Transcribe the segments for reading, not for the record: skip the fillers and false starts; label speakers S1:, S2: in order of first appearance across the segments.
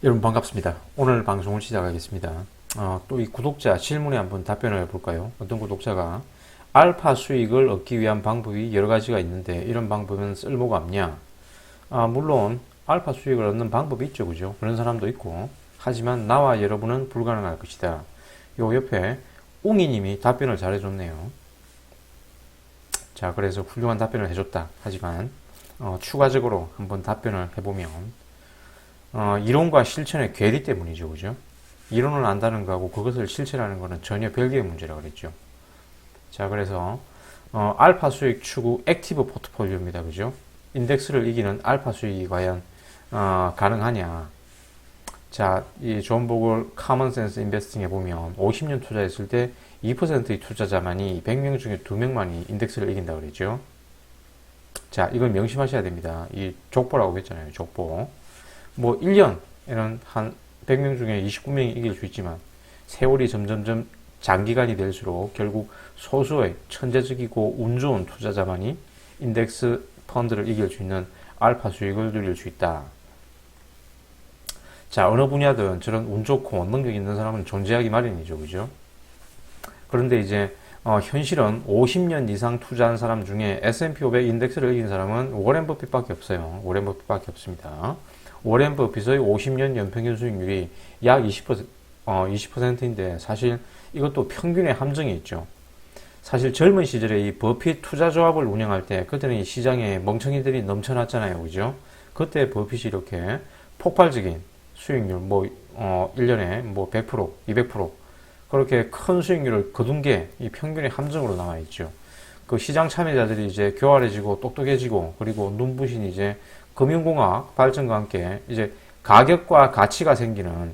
S1: 여러분 반갑습니다. 오늘 방송을 시작하겠습니다. 또 이 구독자 질문에 한번 답변을 해볼까요? 어떤 구독자가 알파 수익을 얻기 위한 방법이 여러 가지가 있는데 이런 방법은 쓸모가 없냐? 물론 알파 수익을 얻는 방법이 있죠, 그죠? 그런 사람도 있고 하지만 나와 여러분은 불가능할 것이다. 요 옆에 웅이님이 답변을 잘해줬네요. 자, 그래서 훌륭한 답변을 해줬다. 하지만 추가적으로 한번 답변을 해보면 이론과 실천의 괴리 때문이죠, 그죠? 이론을 안다는 거하고 그것을 실천하는 거는 전혀 별개의 문제라고 그랬죠. 자, 그래서 알파 수익 추구 액티브 포트폴리오입니다, 그죠? 인덱스를 이기는 알파 수익이 과연 가능하냐? 자, 이 존 보글 커먼센스 인베스팅에 보면 50년 투자했을 때 2%의 투자자만이 100명 중에 2명만이 인덱스를 이긴다고 그랬죠. 자, 이걸 명심하셔야 됩니다. 이 족보라고 했잖아요, 족보. 뭐 1년에는 한 100명 중에 29명이 이길 수 있지만 세월이 점점점 장기간이 될수록 결국 소수의 천재적이고 운 좋은 투자자만이 인덱스 펀드를 이길 수 있는 알파 수익을 누릴 수 있다. 자, 어느 분야든 저런 운 좋고 능력 있는 사람은 존재하기 마련이죠, 그죠? 그런데 이제 현실은 50년 이상 투자한 사람 중에 S&P 500 인덱스를 이긴 사람은 워렌 버핏밖에 없어요. 워렌 버핏밖에 없습니다. 워렌 버핏의 50년 연평균 수익률이 약 20%인데 사실 이것도 평균의 함정이 있죠. 사실 젊은 시절에 이 버핏 투자조합을 운영할 때 그때는 이 시장에 멍청이들이 넘쳐났잖아요, 그죠? 그때 버핏이 이렇게 폭발적인 수익률, 1년에 100%, 200% 그렇게 큰 수익률을 거둔 게 이 평균의 함정으로 나와 있죠. 그 시장 참여자들이 이제 교활해지고 똑똑해지고 그리고 눈부신 이제 금융공학 발전과 함께 이제 가격과 가치가 생기는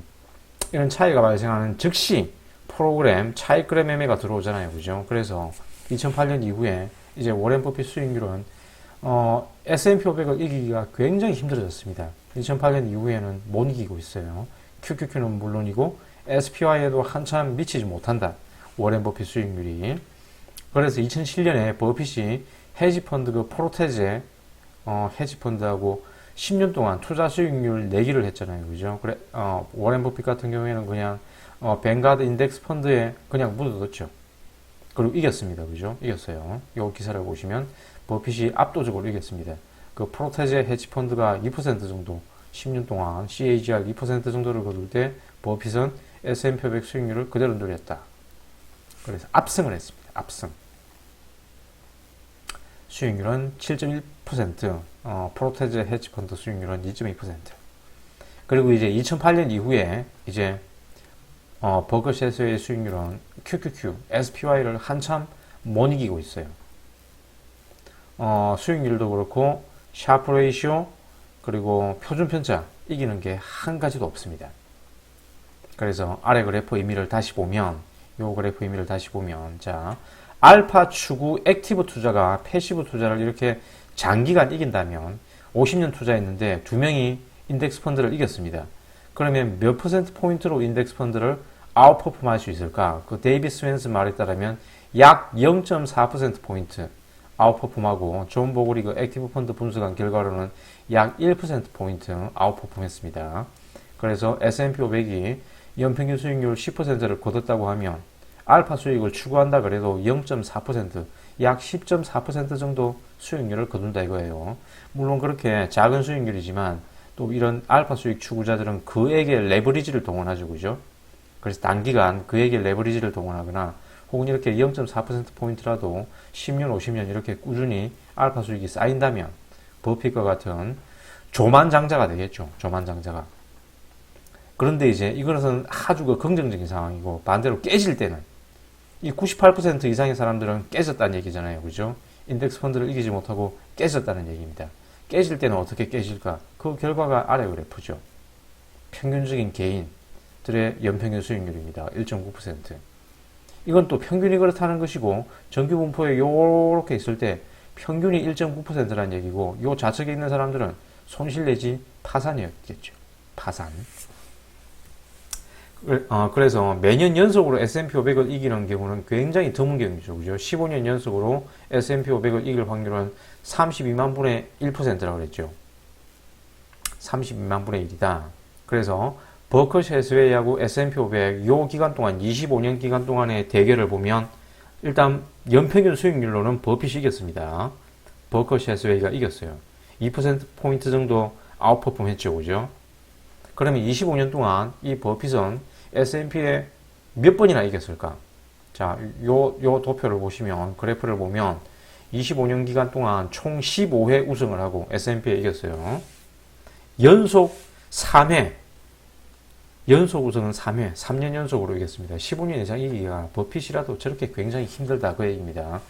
S1: 이런 차이가 발생하는 즉시 프로그램 차익그램 매매가 들어오잖아요, 그죠? 그래서 2008년 이후에 이제 워렌 버핏 수익률은 S&P 500을 이기기가 굉장히 힘들어졌습니다. 2008년 이후에는 못 이기고 있어요. QQQ는 물론이고 SPY에도 한참 미치지 못한다. 워렌 버핏 수익률이. 그래서 2007년에 버핏이 헤지펀드 그 프로테제 헤지펀드하고 10년 동안 투자 수익률 내기를 했잖아요. 그죠? 그래, 워렌 버핏 같은 경우에는 그냥, 뱅가드 인덱스 펀드에 그냥 묻어뒀죠. 그리고 이겼습니다. 그죠? 이겼어요. 이 기사를 보시면 버핏이 압도적으로 이겼습니다. 그 프로테제 헤지펀드가 2% 정도, 10년 동안 CAGR 2% 정도를 거둘 때 버핏은 S&P 500 수익률을 그대로 누렸다. 그래서 압승을 했습니다. 압승. 수익률은 7.1%, 프로테제 헤지펀드 수익률은 2.2%. 그리고 이제 2008년 이후에 이제 버거셋의 수익률은 QQQ, SPY를 한참 못 이기고 있어요. 수익률도 그렇고 샤프 레이쇼 그리고 표준 편차 이기는 게 한 가지도 없습니다. 그래서 아래 그래프 의미를 다시 보면 요 그래프 의미를 다시 보면 자 알파 추구 액티브 투자가 패시브 투자를 이렇게 장기간 이긴다면 50년 투자했는데 2명이 인덱스 펀드를 이겼습니다. 그러면 몇 퍼센트 포인트로 인덱스 펀드를 아웃퍼폼 할 수 있을까? 그 데이비스 웬스 말에 따르면 약 0.4% 포인트 아웃퍼폼하고 존 보글이 그 액티브 펀드 분석한 결과로는 약 1% 포인트 아웃퍼폼 했습니다. 그래서 S&P 500이 연평균 수익률 10%를 거뒀다고 하면 알파 수익을 추구한다 그래도 0.4%, 약 10.4% 정도 수익률을 거둔다 이거예요. 물론 그렇게 작은 수익률이지만 또 이런 알파 수익 추구자들은 그에게 레버리지를 동원하죠, 그죠? 그래서 단기간 그에게 레버리지를 동원하거나 혹은 이렇게 0.4%포인트라도 10년, 50년 이렇게 꾸준히 알파 수익이 쌓인다면 버핏과 같은 조만장자가 되겠죠. 조만장자가. 그런데 이제 이것은 아주 그 긍정적인 상황이고 반대로 깨질 때는 이 98% 이상의 사람들은 깨졌다는 얘기잖아요. 그죠? 인덱스 펀드를 이기지 못하고 깨졌다는 얘기입니다. 깨질 때는 어떻게 깨질까? 그 결과가 아래 그래프죠. 평균적인 개인들의 연평균 수익률입니다. 1.9%. 이건 또 평균이 그렇다는 것이고 정규 분포에 요렇게 있을 때 평균이 1.9%라는 얘기고 요 좌측에 있는 사람들은 손실 내지 파산이었겠죠. 파산. 그래서 매년 연속으로 S&P 500을 이기는 경우는 굉장히 드문 경우죠. 그죠? 15년 연속으로 S&P 500을 이길 확률은 32만 분의 1%라고 그랬죠. 32만 분의 1이다. 그래서 버크셔 해스웨이하고 S&P 500 요 기간 동안 25년 기간 동안의 대결을 보면 일단 연평균 수익률로는 버핏이 이겼습니다. 버크셔 해스웨이가 이겼어요. 2%포인트 정도 아웃퍼폼 했죠. 그죠? 그러면 25년 동안 이 버핏은 S&P에 몇 번이나 이겼을까? 자, 요 도표를 보시면, 그래프를 보면 25년 기간 동안 총 15회 우승을 하고 S&P에 이겼어요. 연속 3회, 연속 우승은 3회, 3년 연속으로 이겼습니다. 15년 이상 이기기가 버핏이라도 저렇게 굉장히 힘들다 그 얘기입니다.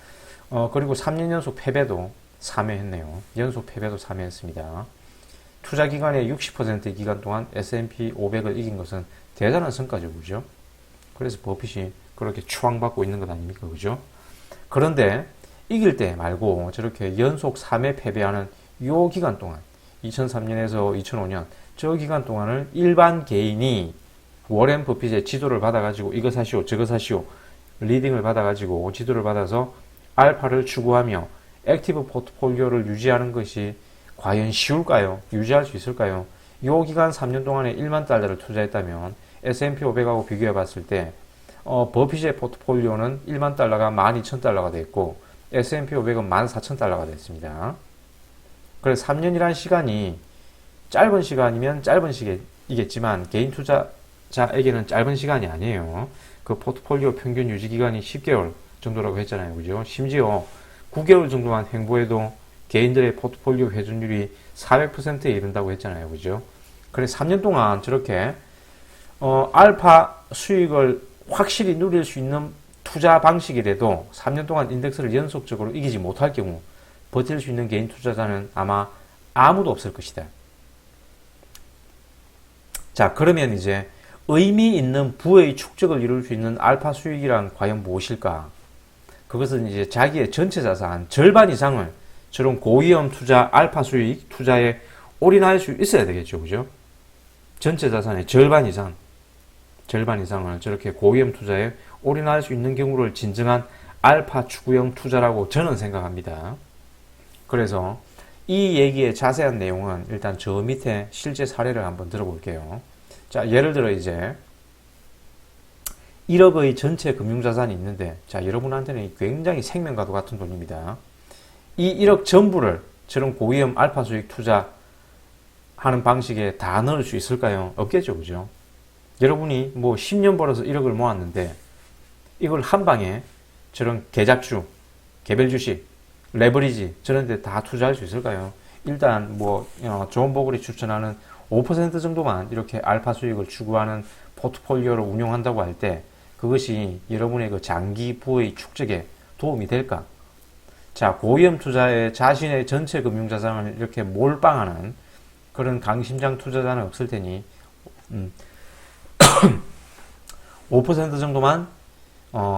S1: 그리고 3년 연속 패배도 3회 했네요. 연속 패배도 3회 했습니다. 투자 기간의 60%의 기간 동안 S&P 500을 이긴 것은 대단한 성과죠. 그죠? 그래서 버핏이 그렇게 추앙받고 있는 것 아닙니까? 그죠? 그런데 이길 때 말고 저렇게 연속 3회 패배하는 요 기간 동안 2003년에서 2005년 저 기간 동안을 일반 개인이 워렌 버핏의 지도를 받아가지고 이거 사시오 저거 사시오 리딩을 받아가지고 지도를 받아서 알파를 추구하며 액티브 포트폴리오를 유지하는 것이 과연 쉬울까요? 유지할 수 있을까요? 요 기간 3년 동안에 1만 달러를 투자했다면 S&P 500하고 비교해 봤을 때 버핏의 포트폴리오는 1만 달러가 12,000달러가 됐고 S&P 500은 14,000달러가 됐습니다. 그래서 3년이라는 시간이 짧은 시간이면 짧은 시기겠지만 개인 투자자에게는 짧은 시간이 아니에요. 그 포트폴리오 평균 유지 기간이 10개월 정도라고 했잖아요. 그죠? 심지어 9개월 정도만 횡보해도 개인들의 포트폴리오 회전율이 400%에 이른다고 했잖아요. 그죠? 그래서 3년 동안 저렇게 알파 수익을 확실히 누릴 수 있는 투자 방식이라도 3년 동안 인덱스를 연속적으로 이기지 못할 경우 버틸 수 있는 개인 투자자는 아마 아무도 없을 것이다. 자, 그러면 이제 의미 있는 부의 축적을 이룰 수 있는 알파 수익이란 과연 무엇일까? 그것은 이제 자기의 전체 자산 절반 이상을 저런 고위험 투자, 알파 수익 투자에 올인할 수 있어야 되겠죠. 그죠? 전체 자산의 절반 이상을 저렇게 고위험 투자에 올인할 수 있는 경우를 진정한 알파 추구형 투자라고 저는 생각합니다. 그래서 이 얘기의 자세한 내용은 일단 저 밑에 실제 사례를 한번 들어볼게요. 자, 예를 들어 이제 1억의 전체 금융자산이 있는데, 자, 여러분한테는 굉장히 생명과도 같은 돈입니다. 이 1억 전부를 저런 고위험 알파 수익 투자하는 방식에 다 넣을 수 있을까요? 없겠죠, 그죠? 여러분이 뭐 10년 벌어서 1억을 모았는데, 이걸 한 방에 저런 계작주, 개별 주식, 레버리지, 저런 데 다 투자할 수 있을까요? 일단 뭐, 존 버글이 추천하는 5% 정도만 이렇게 알파 수익을 추구하는 포트폴리오를 운용한다고 할 때, 그것이 여러분의 그 장기 부의 축적에 도움이 될까? 자, 고위험 투자에 자신의 전체 금융자산을 이렇게 몰빵하는 그런 강심장 투자자는 없을 테니, 5% 정도만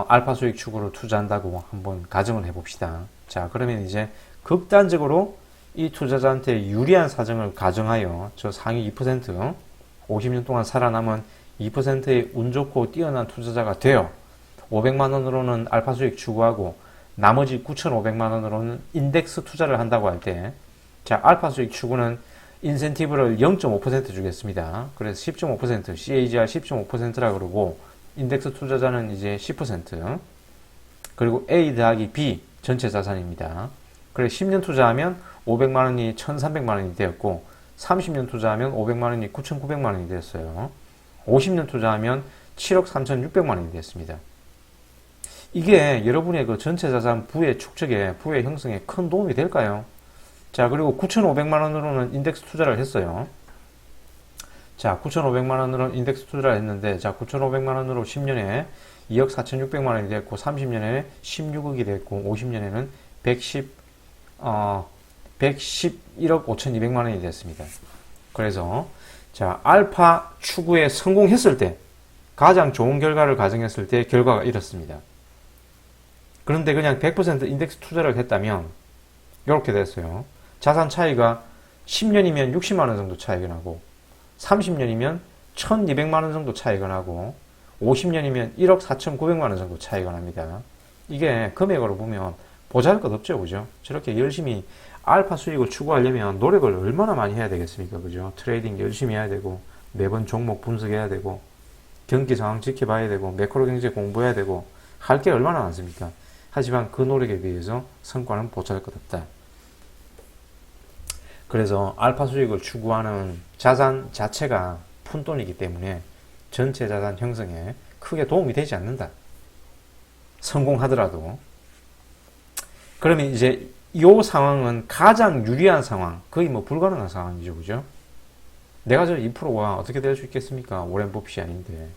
S1: 알파 수익 추구로 투자한다고 한번 가정을 해봅시다. 자, 그러면 이제 극단적으로 이 투자자한테 유리한 사정을 가정하여 저 상위 2%, 50년 동안 살아남은 2%의 운 좋고 뛰어난 투자자가 되어 500만 원으로는 알파 수익 추구하고 나머지 9,500만 원으로는 인덱스 투자를 한다고 할 때, 자, 알파 수익 추구는 인센티브를 0.5% 주겠습니다. 그래서 10.5%, CAGR 10.5%라 그러고, 인덱스 투자자는 이제 10%, 그리고 A 더하기 B 전체 자산입니다. 그래서 10년 투자하면 500만 원이 1,300만 원이 되었고, 30년 투자하면 500만 원이 9,900만 원이 되었어요. 50년 투자하면 7억 3,600만 원이 됐습니다. 이게 여러분의 그 전체 자산 부의 축적에, 부의 형성에 큰 도움이 될까요? 자, 그리고 9,500만 원으로는 인덱스 투자를 했어요. 자, 9,500만 원으로 인덱스 투자를 했는데, 자, 9,500만 원으로 10년에 2억 4,600만 원이 됐고, 30년에 16억이 됐고, 50년에는 111억 5,200만 원이 됐습니다. 그래서, 자, 알파 추구에 성공했을 때, 가장 좋은 결과를 가정했을 때 결과가 이렇습니다. 그런데 그냥 100% 인덱스 투자를 했다면, 이렇게 됐어요. 자산 차이가 10년이면 60만 원 정도 차이가 나고, 30년이면 1,200만 원 정도 차이가 나고, 50년이면 1억 4,900만 원 정도 차이가 납니다. 이게 금액으로 보면 보잘것없죠, 그죠? 저렇게 열심히 알파 수익을 추구하려면 노력을 얼마나 많이 해야 되겠습니까, 그죠? 트레이딩 열심히 해야 되고, 매번 종목 분석해야 되고 경기 상황 지켜봐야 되고 매크로 경제 공부해야 되고 할 게 얼마나 많습니까? 하지만 그 노력에 비해서 성과는 보잘 것 없다. 그래서 알파 수익을 추구하는 자산 자체가 푼돈이기 때문에 전체 자산 형성에 크게 도움이 되지 않는다. 성공하더라도. 그러면 이제 이 상황은 가장 유리한 상황, 거의 뭐 불가능한 상황이죠. 그죠? 내가 저 2%가 어떻게 될 수 있겠습니까? 오렌 버핏이 아닌데.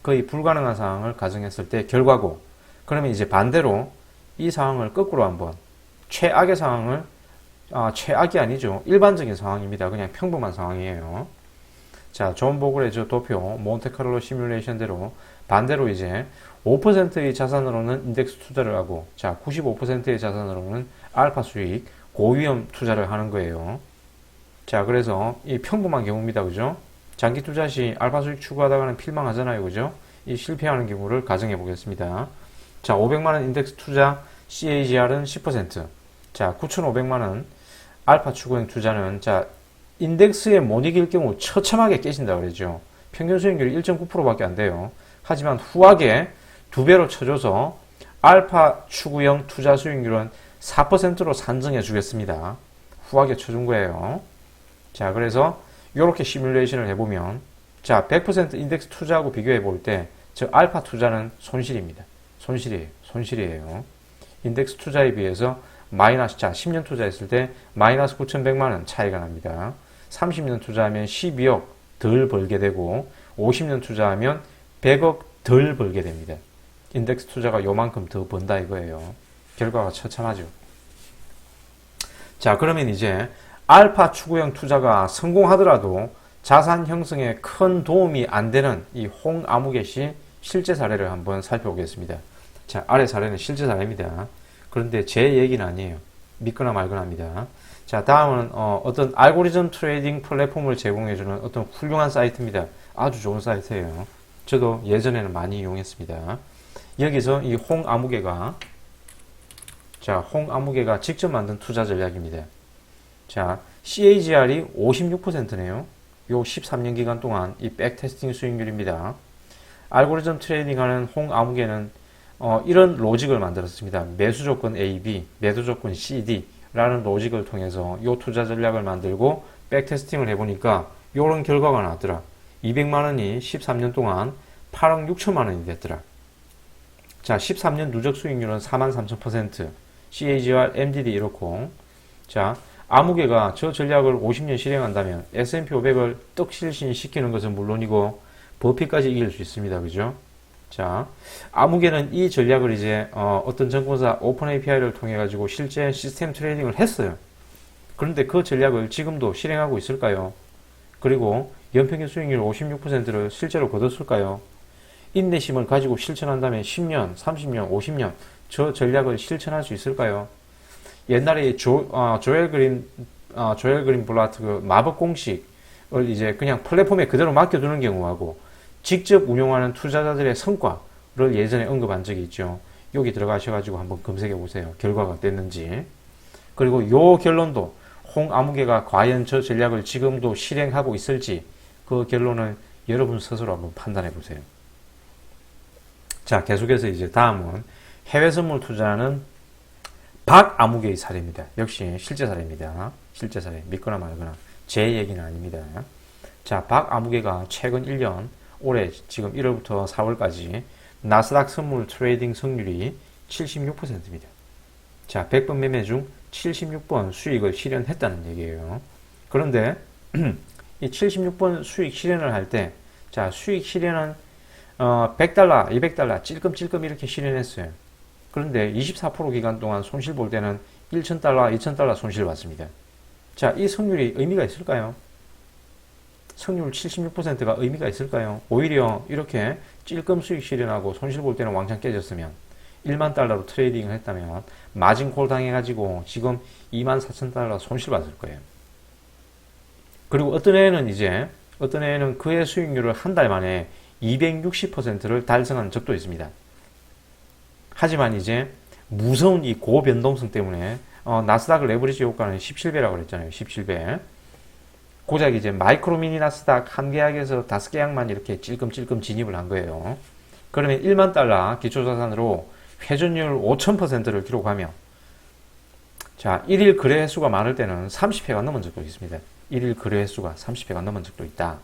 S1: 거의 불가능한 상황을 가정했을 때 결과고, 그러면 이제 반대로 이 상황을 거꾸로 한번 최악의 상황을 최악이 아니죠. 일반적인 상황입니다. 그냥 평범한 상황이에요. 자, 존 보글의 저 도표 몬테카를로 시뮬레이션대로 반대로 이제 5%의 자산으로는 인덱스 투자를 하고, 자, 95%의 자산으로는 알파 수익, 고위험 투자를 하는 거예요. 자, 그래서 이 평범한 경우입니다. 그죠? 장기 투자 시 알파 수익 추구하다가는 필망하잖아요. 그죠? 이 실패하는 경우를 가정해 보겠습니다. 자, 500만원 인덱스 투자 CAGR은 10%. 자, 9,500만원 알파 추구형 투자는, 자, 인덱스에 못 이길 경우 처참하게 깨진다 그러죠. 평균 수익률이 1.9%밖에 안 돼요. 하지만 후하게 2배로 쳐줘서 알파 추구형 투자 수익률은 4%로 산정해 주겠습니다. 후하게 쳐준 거예요. 자, 그래서 이렇게 시뮬레이션을 해보면, 자, 100% 인덱스 투자하고 비교해 볼 때, 저 알파 투자는 손실입니다. 손실이에요. 인덱스 투자에 비해서 마이너스, 자, 10년 투자했을 때 마이너스 9,100만원 차이가 납니다. 30년 투자하면 12억 덜 벌게 되고, 50년 투자하면 100억 덜 벌게 됩니다. 인덱스 투자가 요만큼 더 번다 이거예요. 결과가 처참하죠. 자, 그러면 이제 알파 추구형 투자가 성공하더라도 자산 형성에 큰 도움이 안 되는 이 홍아무개 씨 실제 사례를 한번 살펴보겠습니다. 자, 아래 사례는 실제 사례입니다. 그런데 제 얘기는 아니에요. 믿거나 말거나 합니다. 자, 다음은 어떤 알고리즘 트레이딩 플랫폼을 제공해주는 어떤 훌륭한 사이트입니다. 아주 좋은 사이트예요. 저도 예전에는 많이 이용했습니다. 여기서 이 홍아무개가, 자, 홍아무개가 직접 만든 투자 전략입니다. 자, CAGR이 56%네요. 요 13년 기간 동안 이 백테스팅 수익률입니다. 알고리즘 트레이딩 하는 홍아무개는 이런 로직을 만들었습니다. 매수 조건 A, B, 매도 조건 C, D 라는 로직을 통해서 요 투자 전략을 만들고 백테스팅을 해보니까 요런 결과가 나왔더라. 200만원이 13년 동안 8억 6천만원이 됐더라. 자, 13년 누적 수익률은 43,000%, CAGR, MDD 이렇고, 자, 아무개가 저 전략을 50년 실행한다면 S&P 500을 떡실신시키는 것은 물론이고 버핏까지 이길 수 있습니다. 그죠? 자, 아무개는 이 전략을 이제 어떤 증권사 오픈 API를 통해 가지고 실제 시스템 트레이딩을 했어요. 그런데 그 전략을 지금도 실행하고 있을까요? 그리고 연평균 수익률 56%를 실제로 거뒀을까요? 인내심을 가지고 실천한다면 10년, 30년, 50년 저 전략을 실천할 수 있을까요? 옛날에 조엘 그린 블라트 그 마법 공식을 이제 그냥 플랫폼에 그대로 맡겨두는 경우하고 직접 운용하는 투자자들의 성과를 예전에 언급한 적이 있죠. 여기 들어가셔가지고 한번 검색해 보세요. 결과가 어땠는지. 그리고 요 결론도 홍아무개가 과연 저 전략을 지금도 실행하고 있을지 그 결론을 여러분 스스로 한번 판단해 보세요. 자, 계속해서 이제 다음은 해외 선물 투자는 박아무개의 사례입니다. 역시 실제 사례입니다. 실제 사례. 믿거나 말거나. 제 얘기는 아닙니다. 자, 박아무개가 최근 1년, 올해 지금 1월부터 4월까지 나스닥 선물 트레이딩 성률이 76%입니다. 자, 100번 매매 중 76번 수익을 실현했다는 얘기예요. 그런데 이 76번 수익 실현을 할 때, 자, 수익 실현은 100달러, 200달러 찔끔찔끔 이렇게 실현했어요. 그런데 24% 기간 동안 손실 볼 때는 1,000달러, 2,000달러 손실 봤습니다. 자, 이 성률이 의미가 있을까요? 성률 76%가 의미가 있을까요? 오히려 이렇게 찔끔 수익 실현하고 손실 볼 때는 왕창 깨졌으면 1만 달러로 트레이딩을 했다면 마진콜 당해가지고 지금 24,000달러 손실 받을 거예요. 그리고 어떤 애는 그의 수익률을 한 달 만에 260%를 달성한 적도 있습니다. 하지만 이제 무서운 이 고변동성 때문에 나스닥 레버리지 효과는 17배라고 그랬잖아요. 17배. 고작 이제 마이크로 미니 나스닥 한 계약에서 5계약만 이렇게 찔끔찔끔 진입을 한 거예요. 그러면 1만 달러 기초자산으로 회전율 5000%를 기록하며, 자, 1일 거래 횟수가 많을 때는 30회가 넘은 적도 있습니다. 1일 거래 횟수가 30회가 넘은 적도 있다.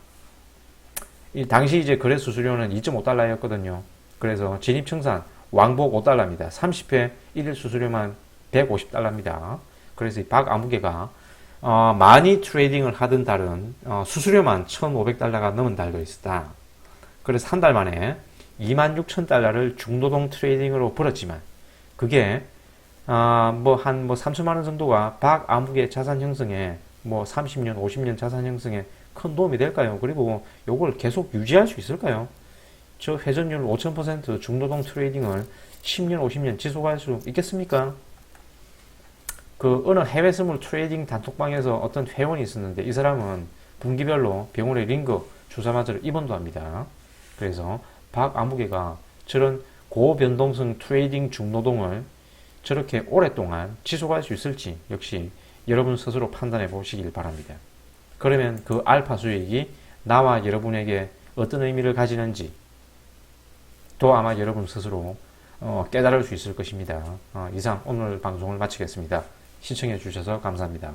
S1: 당시 이제 거래 수수료는 2.5달러였거든요. 그래서 진입청산 왕복 5달러입니다. 30회 1일 수수료만 150달러입니다. 그래서 이 박아무개가 많이 트레이딩을 하던 달은 수수료만 1,500달러가 넘은 달도 있었다. 그래서 한 달 만에 26,000달러를 중노동 트레이딩으로 벌었지만, 그게 한 3천만 원 정도가 박아무개 자산 형성에 30년, 50년 자산 형성에 큰 도움이 될까요? 그리고 요걸 계속 유지할 수 있을까요? 저 회전율 5000% 중노동 트레이딩을 10년, 50년 지속할 수 있겠습니까? 그 어느 해외 선물 트레이딩 단톡방에서 어떤 회원이 있었는데, 이 사람은 분기별로 병원에 링거 주사 맞으러 입원도 합니다. 그래서 박아무개가 저런 고변동성 트레이딩 중노동을 저렇게 오랫동안 지속할 수 있을지 역시 여러분 스스로 판단해 보시길 바랍니다. 그러면 그 알파 수익이 나와 여러분에게 어떤 의미를 가지는지 또 아마 여러분 스스로 깨달을 수 있을 것입니다. 이상 오늘 방송을 마치겠습니다. 시청해 주셔서 감사합니다.